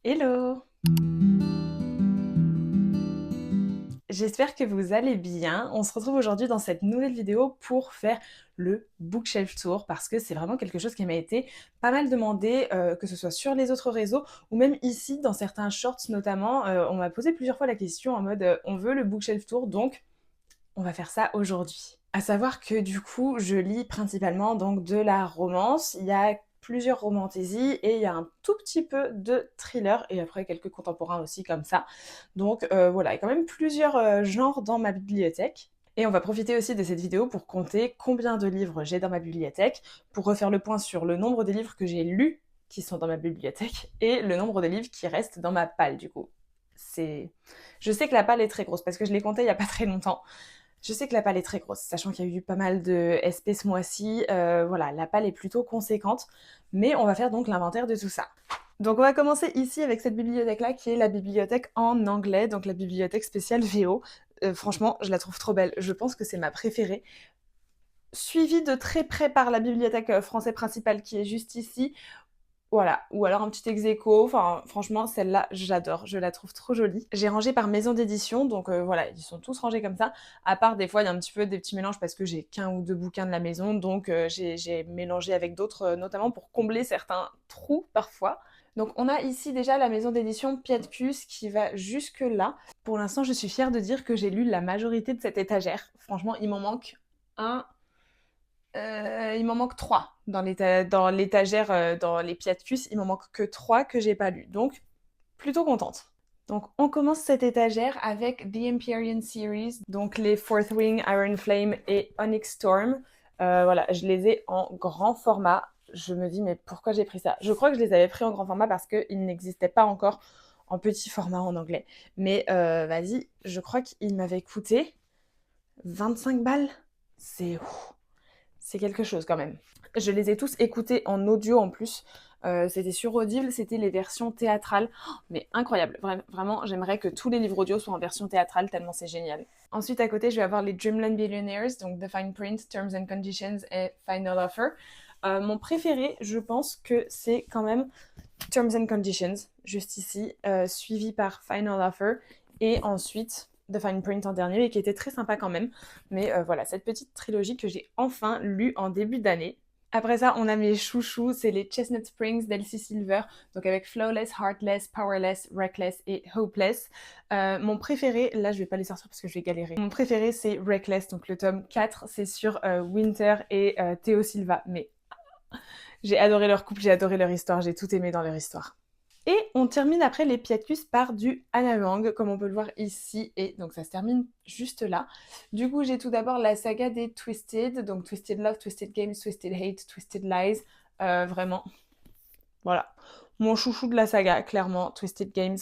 Hello! J'espère que vous allez bien. On se retrouve aujourd'hui dans cette nouvelle vidéo pour faire le bookshelf tour parce que c'est vraiment quelque chose qui m'a été pas mal demandé, que ce soit sur les autres réseaux ou même ici dans certains shorts notamment. On m'a posé plusieurs fois la question en mode on veut le bookshelf tour donc on va faire ça aujourd'hui. À savoir que du coup, je lis principalement donc de la romance. Il y a plusieurs romantésies et il y a un tout petit peu de thriller et après quelques contemporains aussi comme ça. Donc voilà, il y a quand même plusieurs genres dans ma bibliothèque. Et on va profiter aussi de cette vidéo pour compter combien de livres j'ai dans ma bibliothèque, pour refaire le point sur le nombre de livres que j'ai lus qui sont dans ma bibliothèque et le nombre de livres qui restent dans ma palle du coup. C'est... Je sais que la palle est très grosse parce que je l'ai comptée il y a pas très longtemps. Je sais que la palle est très grosse, sachant qu'il y a eu pas mal de SP ce mois-ci. Voilà, la palle est plutôt conséquente, mais on va faire donc l'inventaire de tout ça. Donc on va commencer ici avec cette bibliothèque-là, qui est la bibliothèque en anglais, donc la bibliothèque spéciale VO. Franchement, je la trouve trop belle. Je pense que c'est ma préférée. Suivie de très près par la bibliothèque français principale qui est juste ici. Voilà, ou alors un petit ex-aequo, enfin franchement celle-là j'adore, je la trouve trop jolie. J'ai rangé par maison d'édition, donc voilà, ils sont tous rangés comme ça, à part des fois il y a un petit peu des petits mélanges parce que j'ai qu'un ou deux bouquins de la maison, donc j'ai mélangé avec d'autres, notamment pour combler certains trous parfois. Donc on a ici déjà la maison d'édition Piatkus qui va jusque là. Pour l'instant je suis fière de dire que j'ai lu la majorité de cette étagère, franchement il m'en manque un, il m'en manque 3 dans l'étagère, dans les Piatkus, il m'en manque que 3 que j'ai pas lu. Donc, plutôt contente. Donc, on commence cette étagère avec The Empyrean Series, donc les Fourth Wing, Iron Flame et Onyx Storm. Voilà, je les ai en grand format. Je me dis, mais pourquoi j'ai pris ça? Je crois que je les avais pris en grand format parce qu'ils n'existaient pas encore en petit format en anglais. Mais vas-y, je crois qu'ils m'avaient coûté 25 balles. C'est quelque chose quand même. Je les ai tous écoutés en audio en plus. C'était sur Audible, c'était les versions théâtrales. Oh, mais incroyable, vraiment, j'aimerais que tous les livres audio soient en version théâtrale tellement c'est génial. Ensuite, à côté, je vais avoir les Dreamland Billionaires, donc The Fine Print, Terms and Conditions et Final Offer. Mon préféré, je pense que c'est quand même Terms and Conditions, juste ici, suivi par Final Offer, et ensuite The Fine Print en dernier, et qui était très sympa quand même. Mais voilà, cette petite trilogie que j'ai enfin lue en début d'année. Après ça, on a mes chouchous, c'est les Chestnut Springs d'Elsie Silver, donc avec Flawless, Heartless, Powerless, Reckless et Hopeless. Mon préféré, là je vais pas les sortir parce que je vais galérer. Mon préféré c'est Reckless, donc le tome 4, c'est sur Winter et Theo Silva. Mais j'ai adoré leur couple, j'ai adoré leur histoire, j'ai tout aimé dans leur histoire. Et on termine après les Piatkus par du Hannah Lang, comme on peut le voir ici, et donc ça se termine juste là. Du coup, j'ai tout d'abord la saga des Twisted, donc Twisted Love, Twisted Games, Twisted Hate, Twisted Lies. Vraiment, voilà. Mon chouchou de la saga, clairement, Twisted Games,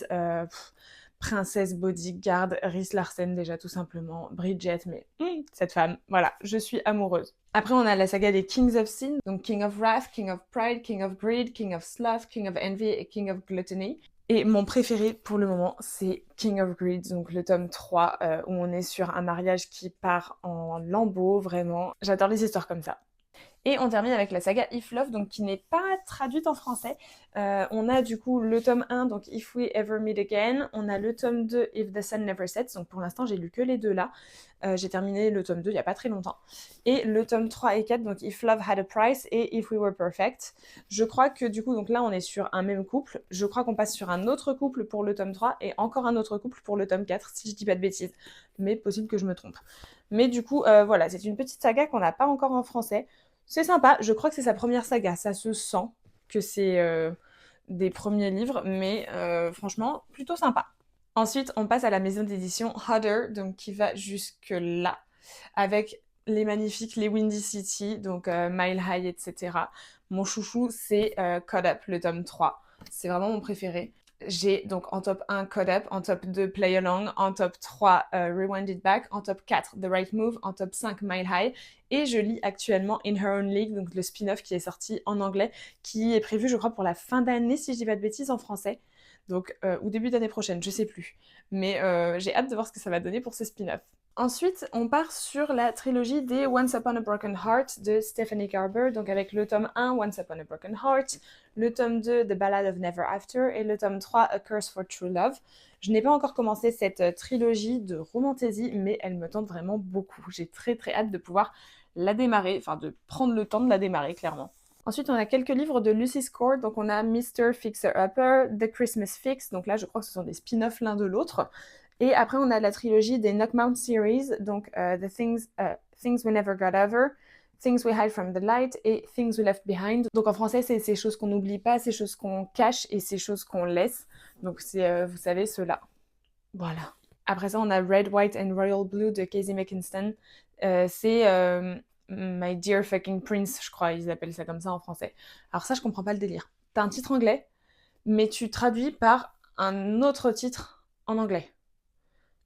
Princesse Bodyguard, Rhys Larsen déjà tout simplement, Bridget, mais cette femme, voilà, je suis amoureuse. Après, on a la saga des Kings of Sin, donc King of Wrath, King of Pride, King of Greed, King of Sloth, King of Envy et King of Gluttony. Et mon préféré pour le moment, c'est King of Greed, donc le tome 3, où on est sur un mariage qui part en lambeaux, vraiment. J'adore les histoires comme ça. Et on termine avec la saga If Love, donc qui n'est pas traduite en français. On a du coup le tome 1, donc If We Ever Meet Again. On a le tome 2, If the Sun Never Sets. Donc pour l'instant, j'ai lu que les deux là. J'ai terminé le tome 2 il n'y a pas très longtemps. Et le tome 3 et 4, donc If Love Had a Price et If We Were Perfect. Je crois que du coup, donc là, on est sur un même couple. Je crois qu'on passe sur un autre couple pour le tome 3 et encore un autre couple pour le tome 4, si je dis pas de bêtises. Mais possible que je me trompe. Mais du coup, voilà, c'est une petite saga qu'on n'a pas encore en français. C'est sympa, je crois que c'est sa première saga, ça se sent que c'est des premiers livres, mais franchement, plutôt sympa. Ensuite, on passe à la maison d'édition Hodder, donc qui va jusque là, avec les magnifiques, les Windy City, donc Mile High, etc. Mon chouchou, c'est Caught Up, le tome 3. C'est vraiment mon préféré. J'ai donc en top 1 Caught Up, en top 2 Play Along, en top 3 Rewind It Back, en top 4 The Right Move, en top 5 Mile High. Et je lis actuellement In Her Own League, donc le spin-off qui est sorti en anglais, qui est prévu, je crois, pour la fin d'année, si je dis pas de bêtises, en français. Donc, ou début d'année prochaine, je sais plus. Mais j'ai hâte de voir ce que ça va donner pour ce spin-off. Ensuite, on part sur la trilogie des Once Upon a Broken Heart de Stephanie Garber, donc avec le tome 1, Once Upon a Broken Heart, le tome 2, The Ballad of Never After, et le tome 3, A Curse for True Love. Je n'ai pas encore commencé cette trilogie de romantasy, mais elle me tente vraiment beaucoup. J'ai très très hâte de pouvoir la démarrer, enfin de prendre le temps de la démarrer, clairement. Ensuite, on a quelques livres de Lucy Score, donc on a Mr. Fixer-Upper, The Christmas Fix, donc là je crois que ce sont des spin-offs l'un de l'autre. Et après, on a la trilogie des Knockmount Series, donc Things We Never Got Over, Things We Hide from the Light et Things We Left Behind. Donc en français, c'est ces choses qu'on n'oublie pas, ces choses qu'on cache et ces choses qu'on laisse. Donc c'est, vous savez, ceux-là. Voilà. Après ça, on a Red, White and Royal Blue de Casey McKinston. C'est My Dear Fucking Prince, je crois, ils appellent ça comme ça en français. Alors ça, je comprends pas le délire. T'as un titre anglais, mais tu traduis par un autre titre en anglais.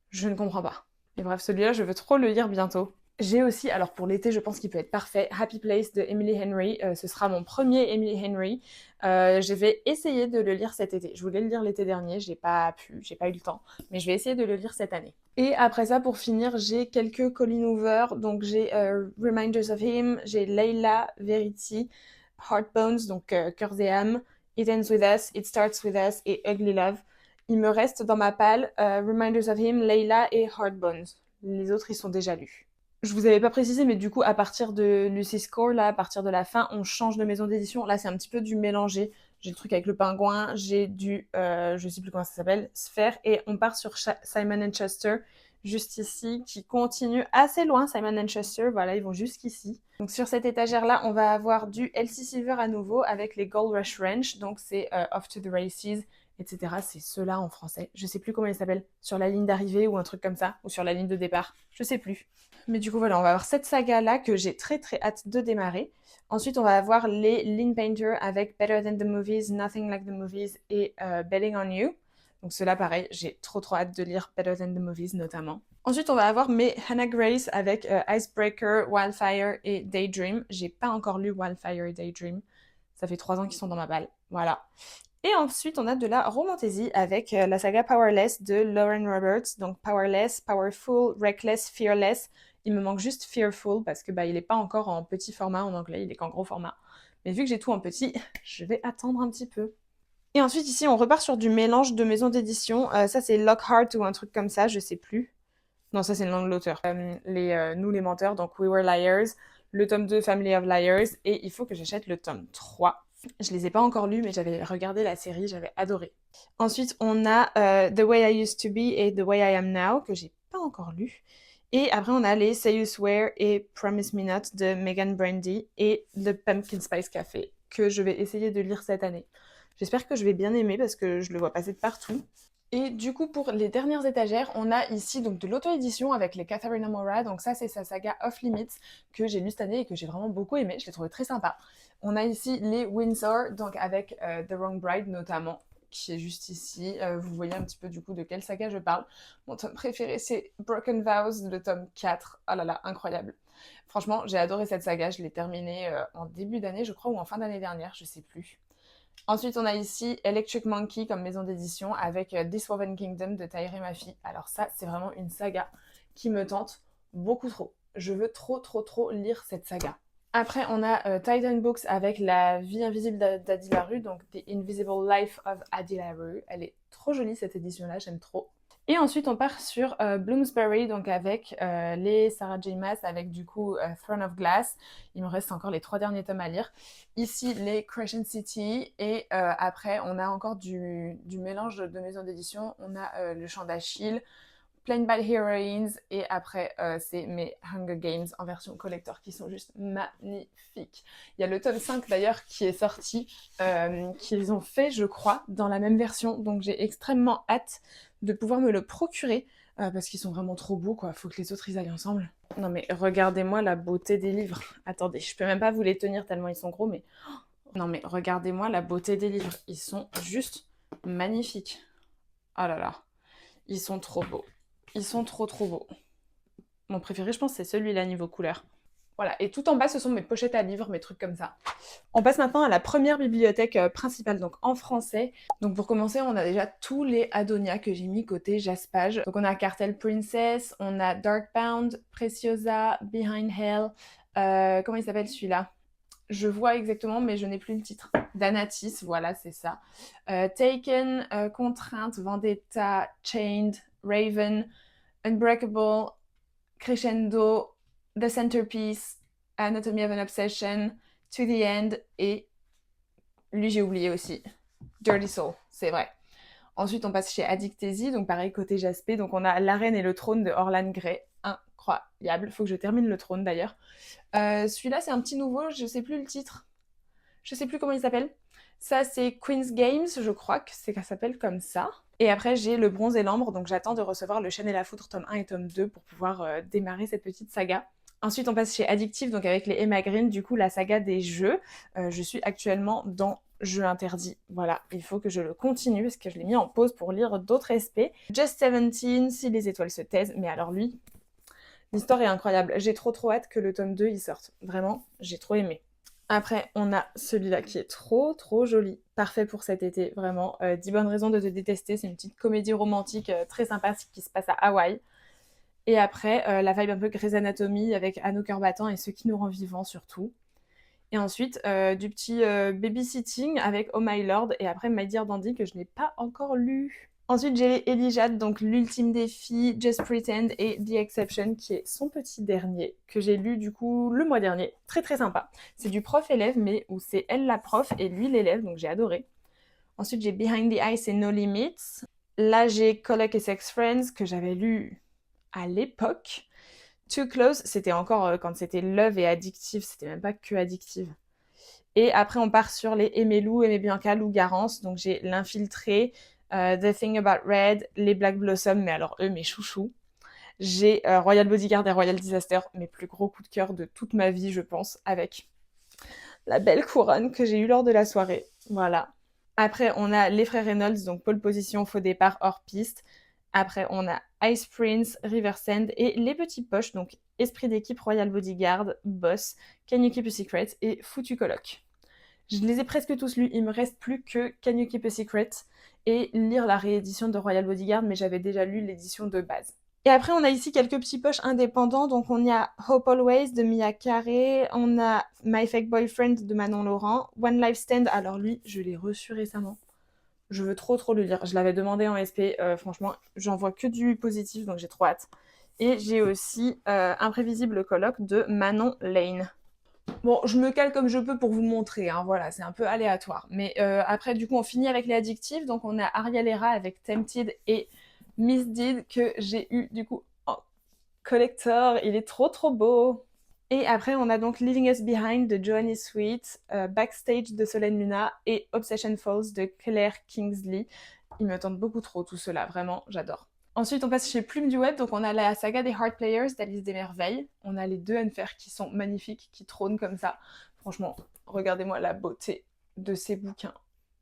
Je ne comprends pas. Et bref, celui-là, je veux trop le lire bientôt. J'ai aussi, alors pour l'été, je pense qu'il peut être parfait, Happy Place de Emily Henry. Ce sera mon premier Emily Henry. Je vais essayer de le lire cet été. Je voulais le lire l'été dernier, j'ai pas eu le temps. Mais je vais essayer de le lire cette année. Et après ça, pour finir, j'ai quelques Colleen Hoover. Donc j'ai Reminders of Him, j'ai Layla, Verity, Heartbones, donc Cœurs et âmes, It Ends With Us, It Starts With Us et Ugly Love. Il me reste dans ma palle Reminders of Him, Layla et Heartbones. Les autres, ils sont déjà lus. Je vous avais pas précisé, mais du coup, à partir de Lucy Score, là, à partir de la fin, on change de maison d'édition. Là, c'est un petit peu du mélangé. J'ai le truc avec le pingouin, j'ai du, je sais plus comment ça s'appelle, Sphère, et on part sur Simon & Schuster, juste ici, qui continue assez loin, Simon & Schuster, voilà, ils vont jusqu'ici. Donc sur cette étagère-là, on va avoir du Elsie Silver à nouveau, avec les Gold Rush Ranch, donc c'est Off to the Races, etc. C'est ceux-là en français. Je sais plus comment ils s'appellent. Sur la ligne d'arrivée ou un truc comme ça, ou sur la ligne de départ. Je sais plus. Mais du coup, voilà, on va avoir cette saga-là que j'ai très très hâte de démarrer. Ensuite, on va avoir les Lynn Painter avec Better Than the Movies, Nothing Like the Movies et Betting on You. Donc ceux-là, pareil, j'ai trop trop hâte de lire Better Than the Movies notamment. Ensuite, on va avoir mes Hannah Grace avec Icebreaker, Wildfire et Daydream. J'ai pas encore lu Wildfire et Daydream. Ça fait 3 ans qu'ils sont dans ma balle. Voilà. Et ensuite, on a de la romantasy avec la saga Powerless de Lauren Roberts. Donc Powerless, Powerful, Reckless, Fearless. Il me manque juste Fearful parce que il n'est pas encore en petit format en anglais, il est qu'en gros format. Mais vu que j'ai tout en petit, je vais attendre un petit peu. Et ensuite, ici, on repart sur du mélange de maisons d'édition. Ça, c'est Lockhart ou un truc comme ça, je sais plus. Non, ça, c'est le nom de l'auteur. Nous les menteurs, donc We Were Liars, le tome 2, Family of Liars, et il faut que j'achète le tome 3. Je les ai pas encore lus, mais j'avais regardé la série, j'avais adoré. Ensuite, on a The Way I Used to Be et The Way I Am Now, que j'ai pas encore lu. Et après, on a les Say You Swear et Promise Me Not de Megan Brandy et le Pumpkin Spice Café, que je vais essayer de lire cette année. J'espère que je vais bien aimer parce que je le vois passer de partout. Et du coup, pour les dernières étagères, on a ici donc de l'auto-édition avec les Catherine Amora. Donc ça, c'est sa saga Off Limits que j'ai lu cette année et que j'ai vraiment beaucoup aimé. Je l'ai trouvé très sympa. On a ici les Windsor, donc avec The Wrong Bride notamment, qui est juste ici. Vous voyez un petit peu du coup de quelle saga je parle. Mon tome préféré, c'est Broken Vows, le tome 4. Oh là là, incroyable. Franchement, j'ai adoré cette saga. Je l'ai terminée en début d'année, je crois, ou en fin d'année dernière, je sais plus. Ensuite, on a ici Electric Monkey comme maison d'édition avec This Woven Kingdom de Taïré Mafi. Alors ça, c'est vraiment une saga qui me tente beaucoup trop. Je veux trop, trop, trop lire cette saga. Après, on a Titan Books avec La vie invisible d'Adi Larue, donc The Invisible Life of Adi Larue. Elle est trop jolie cette édition-là, j'aime trop. Et ensuite, on part sur Bloomsbury, donc avec les Sarah J. Maas, avec du coup Throne of Glass. Il me reste encore les 3 derniers tomes à lire. Ici, les Crescent City. Et après, on a encore du mélange de maisons d'édition. On a Le Chant d'Achille, Plain by Heroines. Et après, c'est mes Hunger Games en version collector qui sont juste magnifiques. Il y a le tome 5 d'ailleurs qui est sorti, qu'ils ont fait, je crois, dans la même version. Donc j'ai extrêmement hâte de pouvoir me le procurer parce qu'ils sont vraiment trop beaux, quoi. Faut que les autres ils aillent ensemble. Non mais regardez-moi la beauté des livres. Attendez, je peux même pas vous les tenir tellement ils sont gros, mais non mais regardez-moi la beauté des livres. Ils sont juste magnifiques. Oh là là, ils sont trop beaux. Ils sont trop trop beaux. Mon préféré, je pense, c'est celui-là niveau couleur. Voilà, et tout en bas, ce sont mes pochettes à livres, mes trucs comme ça. On passe maintenant à la première bibliothèque principale, donc en français. Donc pour commencer, on a déjà tous les Adonia que j'ai mis côté Jaspage. Donc on a Cartel Princess, on a Darkbound, Preciosa, Behind Hell, comment il s'appelle celui-là? Je vois exactement, mais je n'ai plus le titre. D'Anatis, voilà, c'est ça. Taken, Contrainte, Vendetta, Chained, Raven, Unbreakable, Crescendo, The Centerpiece, Anatomy of an Obsession, To the End et lui j'ai oublié aussi. Dirty Soul, c'est vrai. Ensuite, on passe chez Addictesy, donc pareil, côté Jaspé. Donc on a L'arène et le trône de Orlan Grey. Incroyable. Faut que je termine le trône d'ailleurs. Celui-là, c'est un petit nouveau, je sais plus le titre. Je sais plus comment il s'appelle. Ça, c'est Queen's Games, je crois que ça s'appelle comme ça. Et après, j'ai Le Bronze et l'Ambre, donc j'attends de recevoir Le Chêne et la Foudre, tome 1 et tome 2, pour pouvoir démarrer cette petite saga. Ensuite, on passe chez Addictive, donc avec les Emma Green, du coup, la saga des jeux. Je suis actuellement dans Jeux interdits. Voilà, il faut que je le continue, parce que je l'ai mis en pause pour lire d'autres SP. Just 17, Si les étoiles se taisent, mais alors lui, l'histoire est incroyable. J'ai trop hâte que le tome 2 y sorte. Vraiment, j'ai trop aimé. Après, on a celui-là qui est trop joli. Parfait pour cet été, vraiment. 10 bonnes raisons de te détester. C'est une petite comédie romantique très sympathique qui se passe à Hawaï. Et après, la vibe un peu Grey's Anatomy avec Anneau cœur battant et Ce qui nous rend vivants surtout. Et ensuite, du petit babysitting avec Oh My Lord. Et après, My Dear Dandy que je n'ai pas encore lu. Ensuite, j'ai les Elijah, donc L'Ultime Défi, Just Pretend et The Exception, qui est son petit dernier, que j'ai lu du coup le mois dernier. Très sympa. C'est du prof-élève, mais où c'est elle la prof et lui l'élève, donc j'ai adoré. Ensuite, j'ai Behind the Ice et No Limits. Là, j'ai Coloc et Sex Friends, que j'avais lu à l'époque. Too Close, c'était encore quand c'était Love et Addictive, c'était même pas que Addictive. Et après, on part sur les Aimé Lou, Aimé Bianca, Lou Garance. Donc j'ai L'Infiltré, The Thing About Red, les Black Blossom, mais alors eux, mes chouchous. J'ai Royal Bodyguard et Royal Disaster, mes plus gros coups de cœur de toute ma vie, je pense, avec la belle couronne que j'ai eue lors de la soirée. Voilà. Après, on a les frères Reynolds, donc pole position, faux départ, hors piste. Après, on a Ice Prince, River Sand et les petits poches, donc Esprit d'équipe, Royal Bodyguard, Boss, Can You Keep a Secret et Foutu Coloc. Je les ai presque tous lus, il me reste plus que Can You Keep a Secret et lire la réédition de Royal Bodyguard, mais j'avais déjà lu l'édition de base. Et après, on a ici quelques petits poches indépendants. Donc, on y a Hope Always de Mia Carey. On a My Fake Boyfriend de Manon Laurent. One Life Stand, alors lui, je l'ai reçu récemment. Je veux trop le lire. Je l'avais demandé en SP. Franchement, j'en vois que du positif, donc j'ai trop hâte. Et j'ai aussi Imprévisible colloque de Manon Lane. Bon, je me cale comme je peux pour vous montrer, hein, voilà, c'est un peu aléatoire. Mais après, du coup, on finit avec les addictifs. Donc, on a Ariel Hera avec Tempted et Misdeed que j'ai eu, du coup, en collector. Il est trop beau. Et après, on a donc Leaving Us Behind de Joanny Sweet, Backstage de Solène Luna et Obsession Falls de Claire Kingsley. Ils me tentent beaucoup trop, tout cela, vraiment, j'adore. Ensuite, on passe chez Plume du Web, donc on a la saga des Heart Players d'Alice des Merveilles. On a les deux Unfair qui sont magnifiques, qui trônent comme ça. Franchement, regardez-moi la beauté de ces bouquins.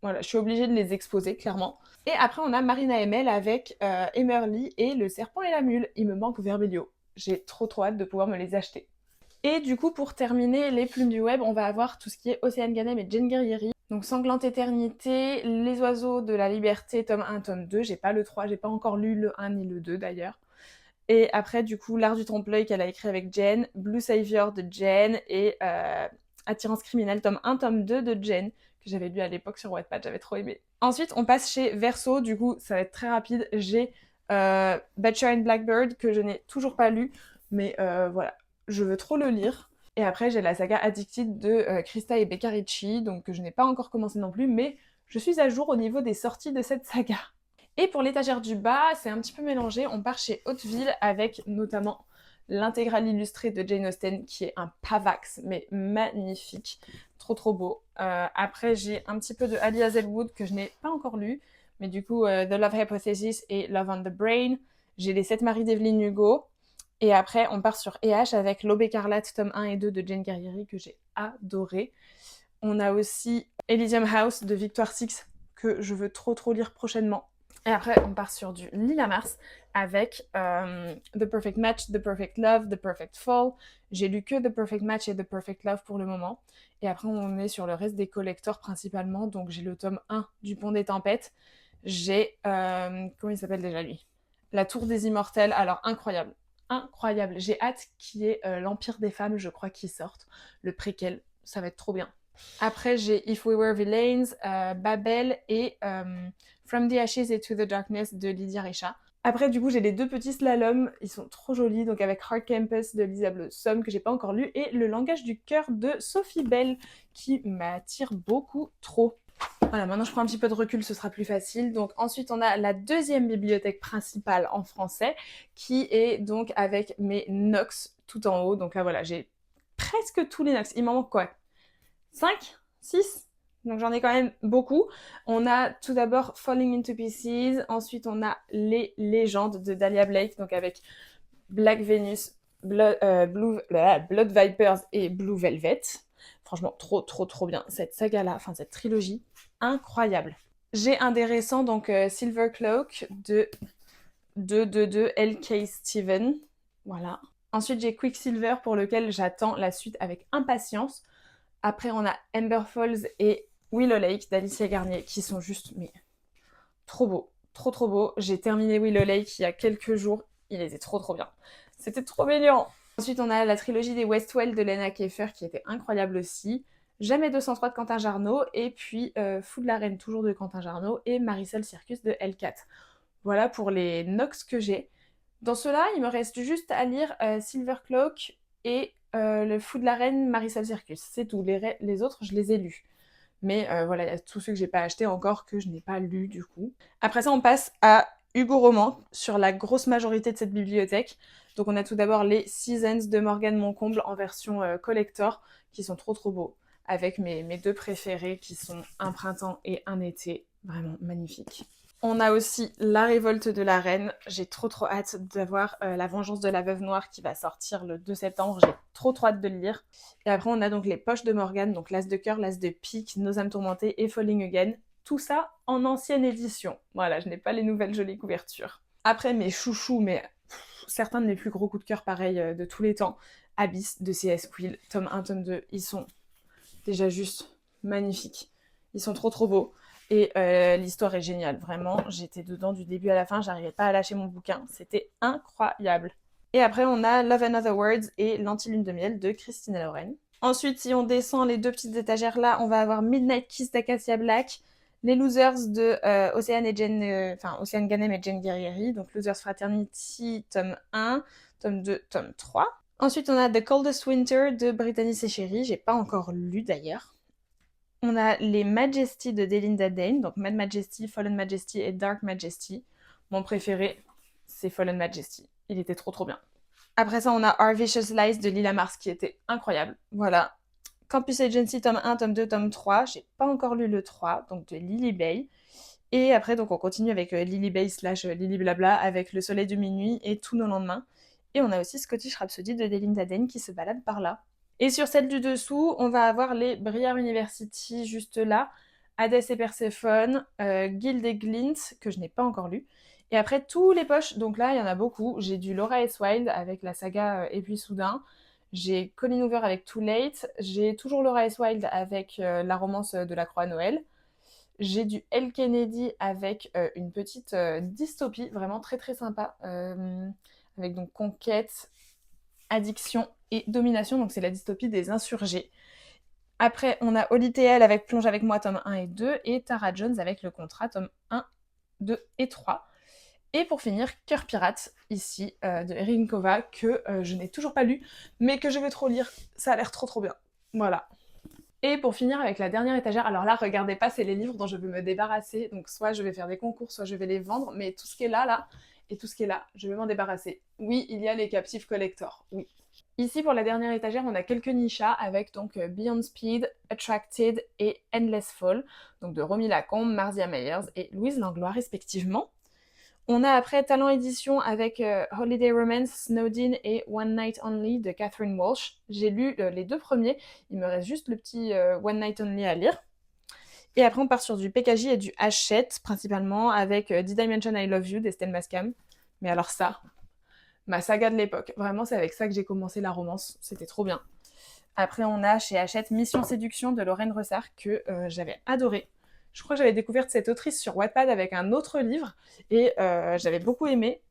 Voilà, je suis obligée de les exposer, clairement. Et après, on a Marina ML avec Emerly et Le Serpent et la Mule. Il me manque Verbelio. J'ai trop hâte de pouvoir me les acheter. Et du coup, pour terminer les Plumes du Web, on va avoir tout ce qui est Océane Ganem et Jane Guerrieri. Donc Sanglante Éternité, Les Oiseaux de la Liberté, tome 1, tome 2. J'ai pas le 3, j'ai pas encore lu le 1 ni le 2 d'ailleurs. Et après, du coup, L'Art du Trompe-l'œil qu'elle a écrit avec Jen, Blue Savior de Jen et Attirance criminelle, tome 1, tome 2 de Jen, que j'avais lu à l'époque sur Wattpad, j'avais trop aimé. Ensuite, on passe chez Verso, du coup, ça va être très rapide. J'ai Butcher and Blackbird, que je n'ai toujours pas lu, mais voilà, je veux trop le lire. Et après, j'ai la saga Addicted de Krista et Becca Ricci, donc que je n'ai pas encore commencé non plus, mais je suis à jour au niveau des sorties de cette saga. Et pour l'étagère du bas, c'est un petit peu mélangé. On part chez Hauteville avec notamment l'intégrale illustrée de Jane Austen qui est un pavax, mais magnifique. Trop beau. Après, j'ai un petit peu de Ali Hazelwood que je n'ai pas encore lu, mais du coup, The Love Hypothesis et Love on the Brain. J'ai les 7 maris d'Evelyn Hugo. Et après, on part sur EH avec L'Aube écarlate, tome 1 et 2 de Jane Guerrieri que j'ai adoré. On a aussi Elysium House de Victoire Six que je veux trop lire prochainement. Et après, on part sur du Lila Mars avec The Perfect Match, The Perfect Love, The Perfect Fall. J'ai lu que The Perfect Match et The Perfect Love pour le moment. Et après, on est sur le reste des collectors principalement. Donc, j'ai le tome 1 du Pont des Tempêtes. J'ai... comment il s'appelle déjà lui? La Tour des Immortels. Alors, incroyable. Incroyable. J'ai hâte qu'il y ait l'Empire des Femmes, je crois, qui sorte. Le préquel. ça va être trop bien. Après, j'ai If We Were Villains, Babel et From the Ashes into the Darkness de Lydia Risha. Après, du coup, j'ai les 2 petits slaloms, ils sont trop jolis, donc avec Hard Campus de Lisa Blossom, que j'ai pas encore lu, et Le langage du cœur de Sophie Bell, qui m'attire beaucoup trop. Voilà, maintenant je prends un petit peu de recul, ce sera plus facile. Donc ensuite, on a la deuxième bibliothèque principale en français, qui est donc avec mes Nox tout en haut. Donc là, voilà, j'ai presque tous les Nox. Il m'en manque quoi? 5, 6. Donc j'en ai quand même beaucoup. On a tout d'abord Falling into Pieces, ensuite on a Les légendes de Dahlia Blake, donc avec Black Venus, Blood Vipers et Blue Velvet. Franchement, trop bien. Cette saga-là, enfin cette trilogie, incroyable. J'ai un des récents, donc Silver Cloak de L.K. Steven. Voilà. Ensuite, j'ai Quicksilver pour lequel j'attends la suite avec impatience. Après, on a Amber Falls et Willow Lake d'Alicia Garnier qui sont juste, mais trop beaux. Trop beaux. J'ai terminé Willow Lake il y a quelques jours. Il était trop bien. C'était trop mignon. Ensuite, on a la trilogie des Westwell de Lena Keffer qui était incroyable aussi. Jamais 203 de Quentin Jarnot. Et puis Fou de la Reine, toujours de Quentin Jarnot. Et Marisol Circus de L4. Voilà pour les Nox que j'ai. Dans ceux-là, il me reste juste à lire Silver Cloak et Le Fou de la Reine, Marisol Circus. C'est tout. Les autres, je les ai lus. Mais voilà, il y a tous ceux que j'ai pas achetés encore que je n'ai pas lus du coup. Après ça, on passe à Hugo Roman sur la grosse majorité de cette bibliothèque. Donc on a tout d'abord les Seasons de Morgane Moncomble en version collector qui sont trop beaux. Avec mes 2 préférés qui sont Un printemps et Un été. Vraiment magnifiques. On a aussi La révolte de la reine. J'ai trop hâte d'avoir La vengeance de la veuve noire qui va sortir le 2 septembre. J'ai trop hâte de le lire. Et après, on a donc les poches de Morgane, donc l'As de cœur, l'As de pique, Nos âmes tourmentées et Falling Again. Tout ça en ancienne édition. Voilà, je n'ai pas les nouvelles jolies couvertures. Après, mes chouchous, mais certains de mes plus gros coups de cœur, pareil, de tous les temps. Abyss de C.S. Quill, tome 1, tome 2. Ils sont déjà juste magnifiques. Ils sont trop beaux. Et l'histoire est géniale, vraiment. J'étais dedans du début à la fin, j'arrivais pas à lâcher mon bouquin. C'était incroyable. Et après, on a Love and Other Words et L'Antilune de miel de Christina Lauren. Ensuite, si on descend les 2 petites étagères là, on va avoir Midnight Kiss d'Acacia Black, Les Losers de Océane Ganem et Jen Guerrieri, donc Losers Fraternity, tome 1, tome 2, tome 3. Ensuite, on a The Coldest Winter de Brittany Sechéry, j'ai pas encore lu d'ailleurs. On a les Majesty de Delinda Dane, donc Mad Majesty, Fallen Majesty et Dark Majesty. Mon préféré, c'est Fallen Majesty. Il était trop bien. Après ça, on a Our Vicious Lies de Lila Mars qui était incroyable. Voilà. Campus Agency, tome 1, tome 2, tome 3. J'ai pas encore lu le 3, donc de Lily Bay. Et après, donc on continue avec Lily Bay / Lily Blabla avec Le Soleil de minuit et Tous nos lendemains. Et on a aussi Scottish Rhapsody de Delinda Dane qui se balade par là. Et sur celle du dessous, on va avoir les Briar University juste là, Hades et Perséphone, Guild et Glint, que je n'ai pas encore lu. Et après, tous les poches, donc là, il y en a beaucoup. J'ai du Laura S. Wild avec la saga Et puis soudain. J'ai Colin Hoover avec Too Late. J'ai toujours Laura S. Wild avec la romance de la Croix à Noël. J'ai du L. Kennedy avec une petite dystopie, vraiment très sympa. Avec donc Conquête, Addiction et Domination, donc c'est la dystopie des insurgés. Après, on a Holly TL avec Plonge avec moi, tome 1 et 2, et Tara Jones avec Le Contrat, tome 1, 2 et 3. Et pour finir, Cœur pirate, ici, de Erin Kova, que je n'ai toujours pas lu, mais que je vais trop lire. Ça a l'air trop bien. Voilà. Et pour finir avec la dernière étagère, alors là, regardez pas, c'est les livres dont je veux me débarrasser. Donc soit je vais faire des concours, soit je vais les vendre, mais tout ce qui est là, et tout ce qui est là, je vais m'en débarrasser. Oui, il y a les captifs collector, oui. Ici, pour la dernière étagère, on a quelques nichas avec donc Beyond Speed, Attracted et Endless Fall, donc de Romy Lacombe, Marzia Meyers et Louise Langlois respectivement. On a après Talent Édition avec Holiday Romance, Snowdin et One Night Only de Catherine Walsh. J'ai lu les 2 premiers, il me reste juste le petit One Night Only à lire. Et après on part sur du PKJ et du Hachette principalement avec Did I Mention I Love You d'Estelle Mascam. Mais alors ça, ma saga de l'époque, vraiment c'est avec ça que j'ai commencé la romance, c'était trop bien. Après on a chez Hachette Mission Séduction de Lorraine Ressart que j'avais adoré. Je crois que j'avais découvert cette autrice sur Wattpad avec un autre livre et j'avais beaucoup aimé.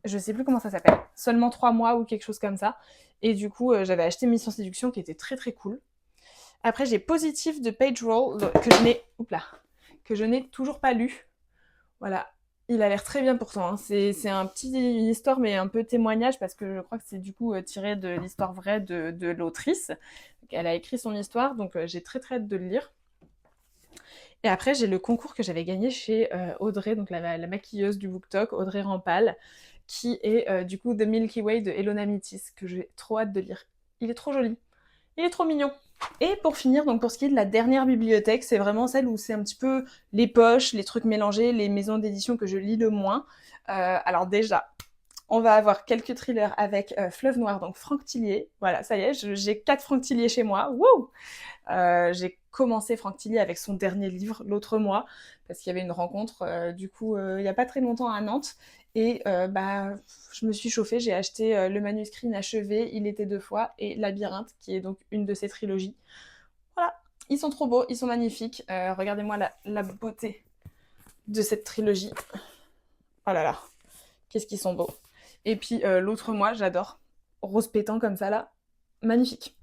Je sais plus comment ça s'appelle. Seulement 3 mois ou quelque chose comme ça. Et du coup, j'avais acheté Mission Séduction qui était très cool. Après, j'ai Positive de Page Roll que je n'ai toujours pas lu. Voilà. Il a l'air très bien pourtant. Hein. C'est un petit histoire, mais un peu témoignage, parce que je crois que c'est du coup tiré de l'histoire vraie de l'autrice. Elle a écrit son histoire, donc j'ai très très hâte de le lire. Et après, j'ai le concours que j'avais gagné chez Audrey, donc la maquilleuse du BookTok, Audrey Rampal, qui est du coup The Milky Way de Elona Mitis, que j'ai trop hâte de lire. Il est trop joli. Il est trop mignon. Et pour finir, donc pour ce qui est de la dernière bibliothèque, c'est vraiment celle où c'est un petit peu les poches, les trucs mélangés, les maisons d'édition que je lis le moins. Alors déjà, on va avoir quelques thrillers avec Fleuve Noir, donc Franck Tillier. Voilà, ça y est, j'ai 4 Franck Tillier chez moi. Wouh J'ai commencé Franck Tillier avec son dernier livre l'autre mois, parce qu'il y avait une rencontre, il n'y a pas très longtemps à Nantes. Et je me suis chauffée, j'ai acheté le manuscrit inachevé, Il était 2 fois, et Labyrinthe, qui est donc une de ses trilogies. Voilà, ils sont trop beaux, ils sont magnifiques. Regardez-moi la beauté de cette trilogie. Oh là là, qu'est-ce qu'ils sont beaux. Et puis l'autre mois, j'adore. Rose pétant comme ça là, magnifique.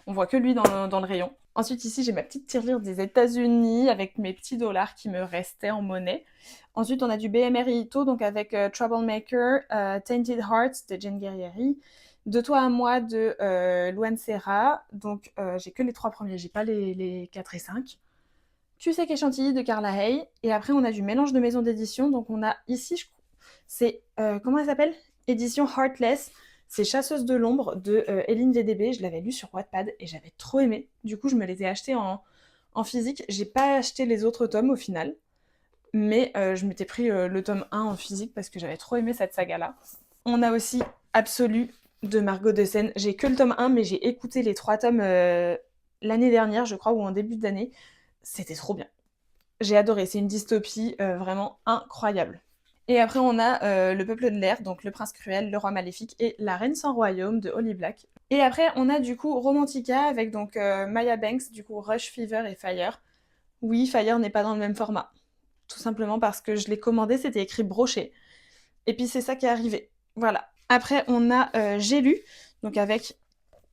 On voit que lui dans le rayon. Ensuite, ici, j'ai ma petite tirelire des États-Unis avec mes petits dollars qui me restaient en monnaie. Ensuite, on a du BMR Ito, donc avec Troublemaker, Tainted Hearts de Jane Guerrieri, De toi à moi de Luan Serra. Donc, j'ai que les 3 premiers, j'ai pas les 4 et 5. Tu sais qu'échantillé de Carla Hay. Et après, on a du mélange de maisons d'édition. Donc, on a ici, c'est, comment elle s'appelle? Édition Heartless. C'est Chasseuse de l'ombre de Eline VDB. Je l'avais lu sur Wattpad et j'avais trop aimé. Du coup, je me les ai achetés en physique. J'ai pas acheté les autres tomes au final. Mais je m'étais pris le tome 1 en physique parce que j'avais trop aimé cette saga-là. On a aussi Absolu de Margot de Seine. J'ai que le tome 1, mais j'ai écouté les 3 tomes l'année dernière, je crois, ou en début d'année. C'était trop bien. J'ai adoré. C'est une dystopie vraiment incroyable. Et après, on a Le Peuple de l'air, donc Le Prince Cruel, Le Roi Maléfique et La Reine sans Royaume de Holly Black. Et après, on a du coup Romantica avec donc Maya Banks, du coup Rush, Fever et Fire. Oui, Fire n'est pas dans le même format. Tout simplement parce que je l'ai commandé, c'était écrit broché. Et puis c'est ça qui est arrivé. Voilà. Après, on a J'ai lu, donc avec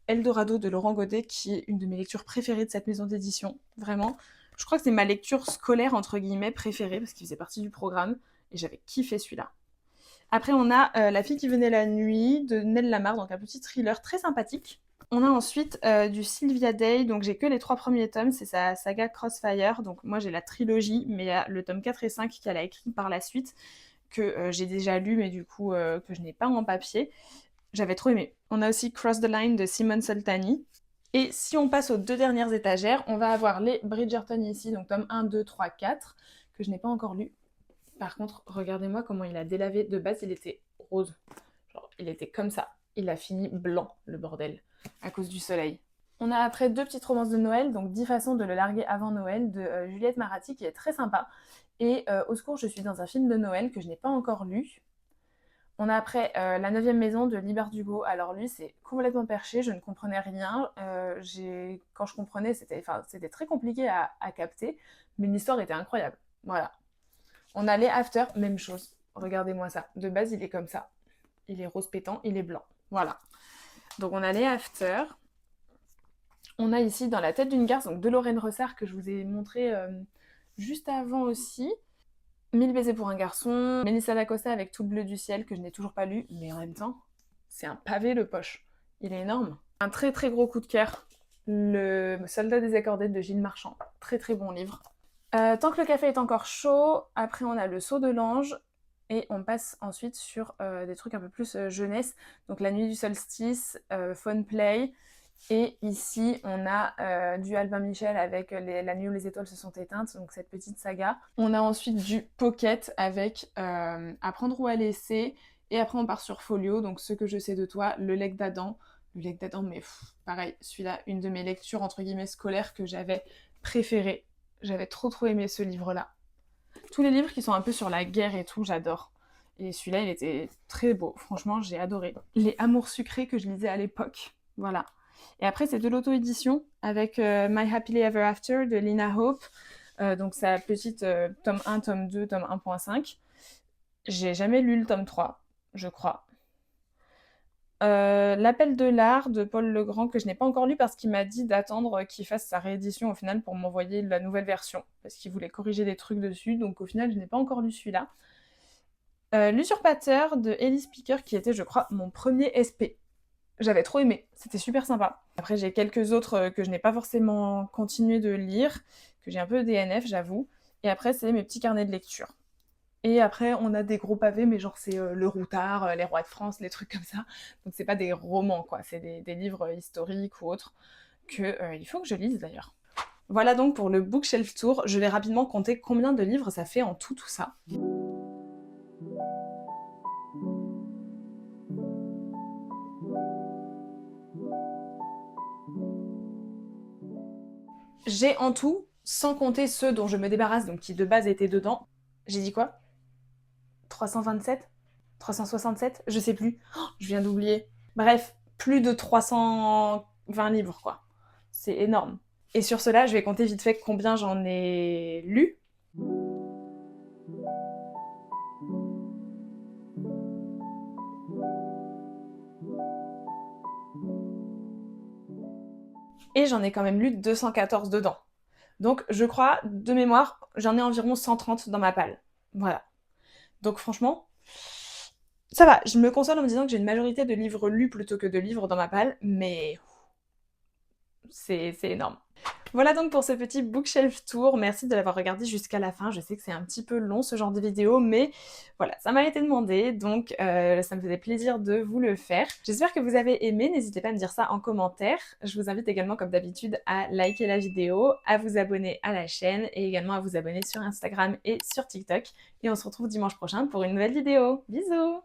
Eldorado de Laurent Godet, qui est une de mes lectures préférées de cette maison d'édition. Vraiment. Je crois que c'est ma lecture scolaire, entre guillemets, préférée, parce qu'il faisait partie du programme. Et j'avais kiffé celui-là. Après, on a La fille qui venait la nuit de Nell Lamar, donc un petit thriller très sympathique. On a ensuite du Sylvia Day, donc j'ai que les 3 premiers tomes, c'est sa saga Crossfire. Donc moi j'ai la trilogie, mais il y a le tome 4 et 5 qu'elle a écrit par la suite, que j'ai déjà lu, mais du coup que je n'ai pas en papier. J'avais trop aimé. On a aussi Cross the Line de Simone Soltani. Et si on passe aux 2 dernières étagères, on va avoir les Bridgerton ici, donc tome 1, 2, 3, 4, que je n'ai pas encore lu. Par contre, regardez-moi comment il a délavé. De base, il était rose. Genre, il était comme ça. Il a fini blanc, le bordel, à cause du soleil. On a après 2 petites romances de Noël, donc 10 façons de le larguer avant Noël, de Juliette Maratti, qui est très sympa. Et Au secours, je suis dans un film de Noël que je n'ai pas encore lu. On a après La 9e maison de Libert Dugo. Alors lui, c'est complètement perché, je ne comprenais rien. Quand je comprenais, c'était très compliqué à capter, mais l'histoire était incroyable. Voilà. On a les After, même chose. Regardez-moi ça. De base, il est comme ça. Il est rose pétant, il est blanc. Voilà. Donc on a les After. On a ici Dans la tête d'une garce, donc de Lorraine Ressart, que je vous ai montré juste avant aussi. 1000 baisers pour un garçon. Mélissa d'Acosta avec Tout le bleu du ciel, que je n'ai toujours pas lu, mais en même temps, c'est un pavé le poche. Il est énorme. Un très très gros coup de cœur. Le soldat désaccordé de Gilles Marchand. Très très bon livre. Tant que le café est encore chaud, après on a Le Sceau de l'ange, et on passe ensuite sur des trucs un peu plus jeunesse, donc La nuit du solstice, Fun Play, et ici on a du Albin Michel avec La nuit où les étoiles se sont éteintes, donc cette petite saga. On a ensuite du Pocket avec Apprendre ou à laisser, et après on part sur Folio, donc Ce que je sais de toi, Le legs d'Adam. Le legs d'Adam, mais pareil, celui-là, une de mes lectures entre guillemets scolaires que j'avais préférée. J'avais trop aimé ce livre-là. Tous les livres qui sont un peu sur la guerre et tout, j'adore. Et celui-là, il était très beau. Franchement, j'ai adoré. Les Amours sucrés que je lisais à l'époque. Voilà. Et après, c'est de l'auto-édition avec My Happily Ever After de Lina Hope. Donc, sa petite tome 1, tome 2, tome 1.5. J'ai jamais lu le tome 3, je crois. L'appel de l'art de Paul Legrand que je n'ai pas encore lu parce qu'il m'a dit d'attendre qu'il fasse sa réédition au final pour m'envoyer la nouvelle version parce qu'il voulait corriger des trucs dessus, donc au final je n'ai pas encore lu celui-là. L'Usurpateur de Ellie Speaker qui était je crois mon premier SP. J'avais trop aimé, c'était super sympa. Après j'ai quelques autres que je n'ai pas forcément continué de lire, que j'ai un peu DNF j'avoue, et après c'est mes petits carnets de lecture. Et après, on a des gros pavés, mais genre c'est Le Routard, Les Rois de France, les trucs comme ça. Donc c'est pas des romans, quoi. C'est des livres historiques ou autres que il faut que je lise d'ailleurs. Voilà donc pour le bookshelf tour. Je vais rapidement compter combien de livres ça fait en tout ça. J'ai en tout, sans compter ceux dont je me débarrasse, donc qui de base étaient dedans. J'ai dit quoi? 327? 367? Je sais plus. Oh, je viens d'oublier. Bref, plus de 320 livres, quoi. C'est énorme. Et sur cela, je vais compter vite fait combien j'en ai lu. Et j'en ai quand même lu 214 dedans. Donc je crois, de mémoire, j'en ai environ 130 dans ma palle. Voilà. Donc franchement, ça va. Je me console en me disant que j'ai une majorité de livres lus plutôt que de livres dans ma palle, mais c'est énorme. Voilà donc pour ce petit bookshelf tour. Merci de l'avoir regardé jusqu'à la fin. Je sais que c'est un petit peu long ce genre de vidéo, mais voilà, ça m'a été demandé, donc ça me faisait plaisir de vous le faire. J'espère que vous avez aimé, n'hésitez pas à me dire ça en commentaire. Je vous invite également comme d'habitude à liker la vidéo, à vous abonner à la chaîne et également à vous abonner sur Instagram et sur TikTok. Et on se retrouve dimanche prochain pour une nouvelle vidéo. Bisous!